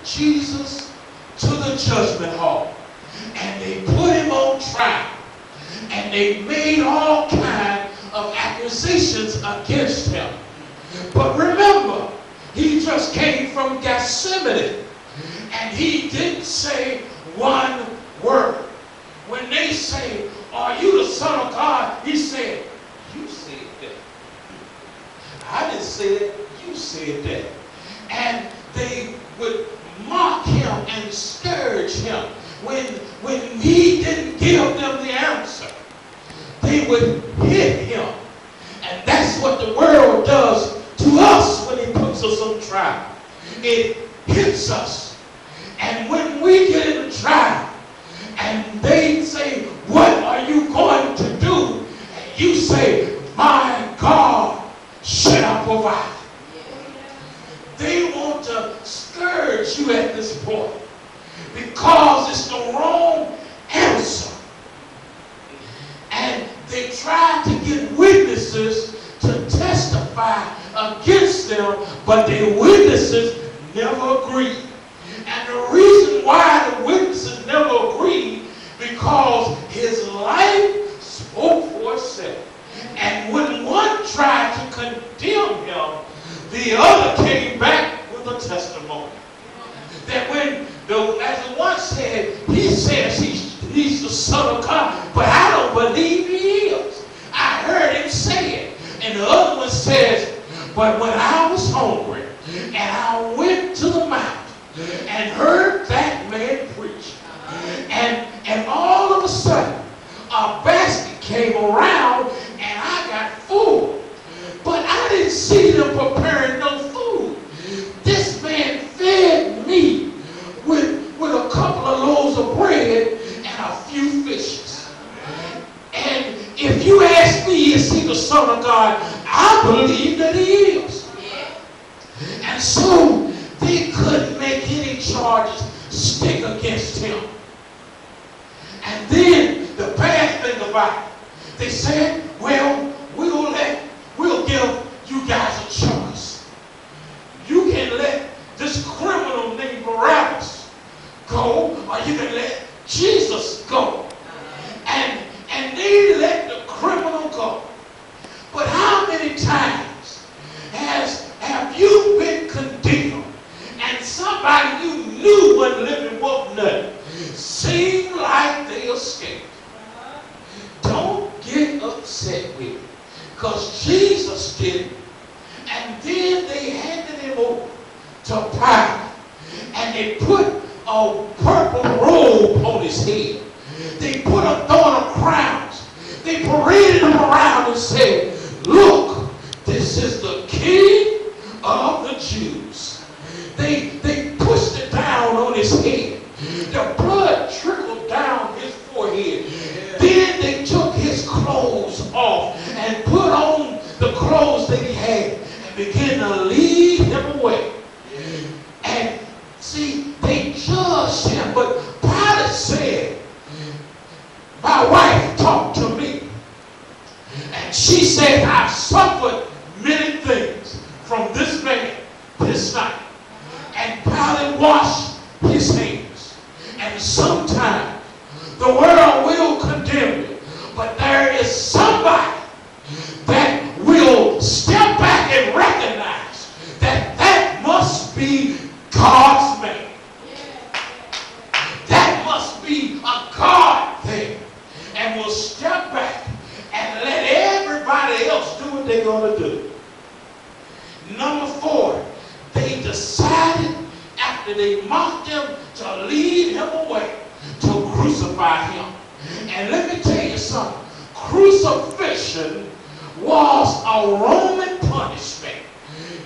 Jesus to the judgment hall. And they put him on trial. And they made all kinds of accusations against him. But remember, he just came from Gethsemane. And he didn't say one word. When they say, "Are you the Son of God?" he said, "You said that. I didn't say it, you said that." And they would mock him and scourge him when he didn't give them the answer. They would hit him. And that's what the world does to us when he puts us on trial. It hits us. And when we get in a trial and they say, "What are you going to do?" and you say, "My God shall provide." They want to scourge you at this point because it's the wrong answer. And they try to get witnesses to testify against them, but the witnesses never agreed. And the reason why the witnesses never agreed, because his life spoke for itself. And when one tried to condemn him, the other came back with a testimony. That when, as the one said, he says he's the Son of God, but I don't believe he is. I heard him say it. And the other one says, "But when I was hungry and I went to the mountain and heard that man preach, and all of a sudden a basket came around and I got full, but I didn't see them preparing no food. This man fed me with a couple of loaves of bread and a few fishes. And if you ask me, is he the Son of God? I believe that he is." And so they couldn't make any charges stick against him. And then the bad thing about it, they said, "Well, we'll give you guys a choice. You can let this criminal named Barabbas go, or you can let Jesus go." And they let the criminal go. But how many times have you been condemned and somebody you knew wasn't living woke nothing seemed like they escaped? Don't get upset with it, because Jesus did. And then they handed him over to Pilate, and they put a purple robe on his head. They put a thorn of crowns. They paraded him around and said, "Look, this is the King of the Jews." They pushed it down on his head. The blood trickled down his forehead. Then they took his clothes off and put on the clothes that he had and began to lead him away. And see, they judged him, but Pilate said, "My wife talked to me, and she said, I've suffered many things from this man this night." And Pilate washed his hands. And sometimes the world will condemn you, but there is somebody that will step back and recognize that that must be God's man. That must be a God thing. And will step back and let everybody else do what they're going to do. Number 4, they decided after they mocked him to lead him away to crucify him. And let me tell you something. Crucifixion was a Roman punishment.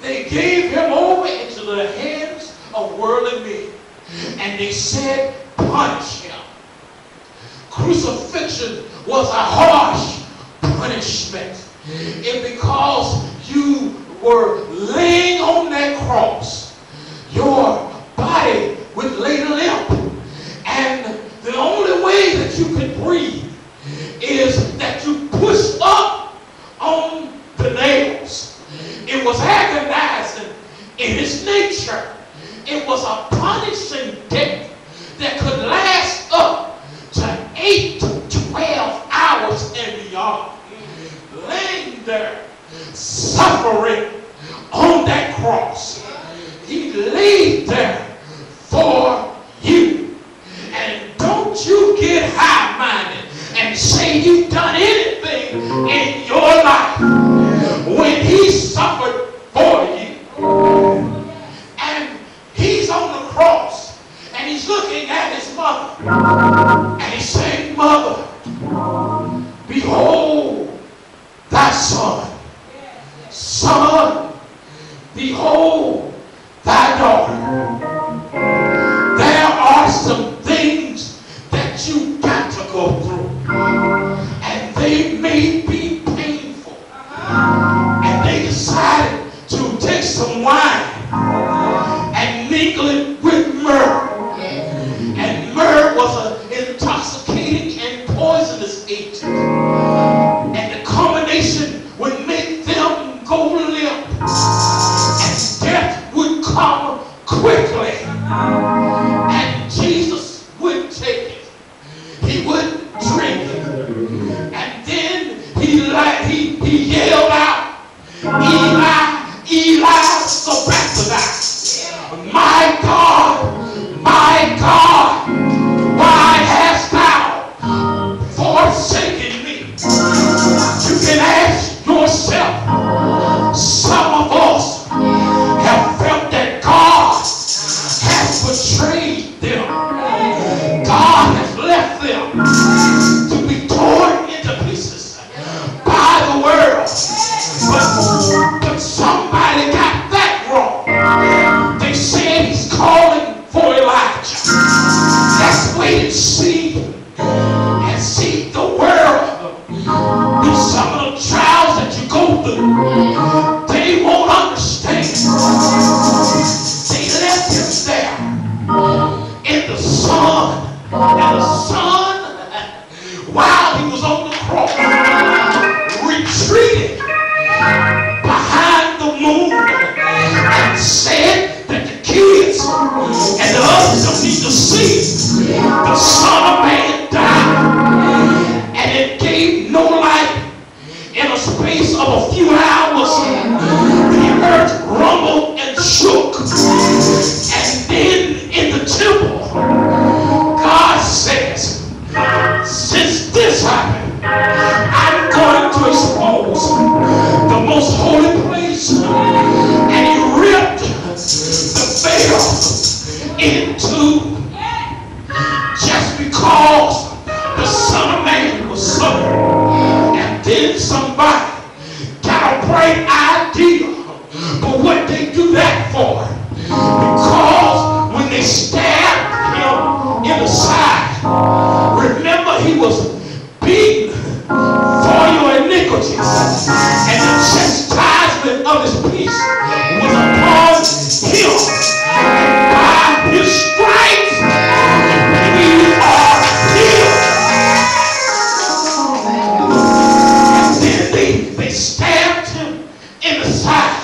They gave him over into the hands of worldly men. And they said, "Punish him." Crucifixion was a harsh punishment. And because you were laying on that cross, your body would lay limp. And the only way that you could breathe is that you push up on the nails. It was agonizing in its nature. It was a punishment astonishing death that could last up to 8 to 12 hours and beyond. Laying there, suffering on that cross. He laid there for you. And don't you get high-minded and say you've done anything in your life when he suffered for you. And he's on the cross and he's looking at his mother and he's saying, Mother, behold thy son. Son, behold thy daughter. There are some things that you got to go through, and they may be painful. And they decided to take some wine and mingle it with myrrh. And myrrh was an intoxicating and poisonous agent. And the combination would make them go limp. And death would come quickly. And Jesus would take it. He would drink it. And then he yelled out, Eli, Eli, sabachthani. My God, why hast thou forsaken me? You can ask yourself, some of us have felt that God has betrayed them. God has left them to be torn into pieces by the world. But somebody got that wrong. They said he's calling for Elijah. Let's wait and see the world with some of the trials that you go through. They won't understand. They left him there in the sun. And the sun, while he was on the cross, retreated behind the moon and said that the kids and the others don't need to see the Son of Man die. And it gave no light. In a space of a few hours, the earth rumbled and shook. And then in the temple, God says, since this happened, I'm going to expose the most holy place. And he ripped the veil in two, just because the Son of Man was suffering. And then somebody got a bright idea. But what they do that for? Because when they stabbed him in the side, remember he was beaten for your iniquities, and the chastisement of his peace was upon him, and by his stripes we are healed. And then they stabbed him in the side.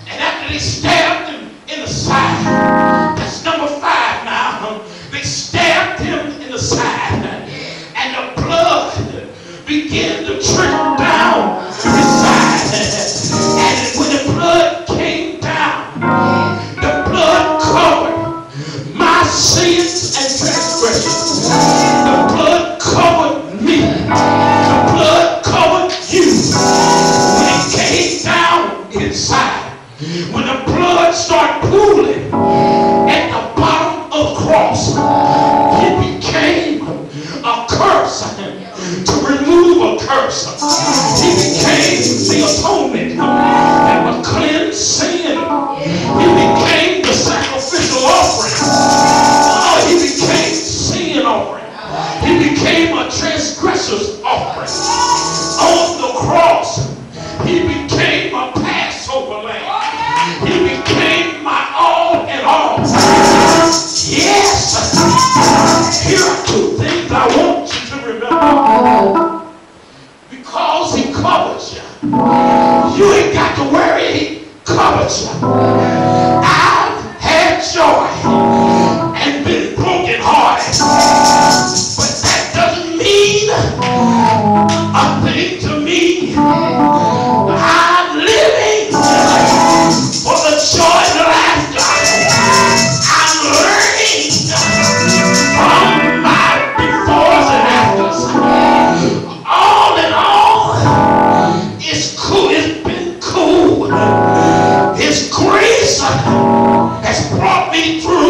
And after they stabbed him in the side, that's number 5 now. They stabbed him in the side, and the blood began to trickle down me. I'm living for the joy and laughter. I'm learning from my befores and afters. All in all, it's cool. It's been cool. His grace has brought me through.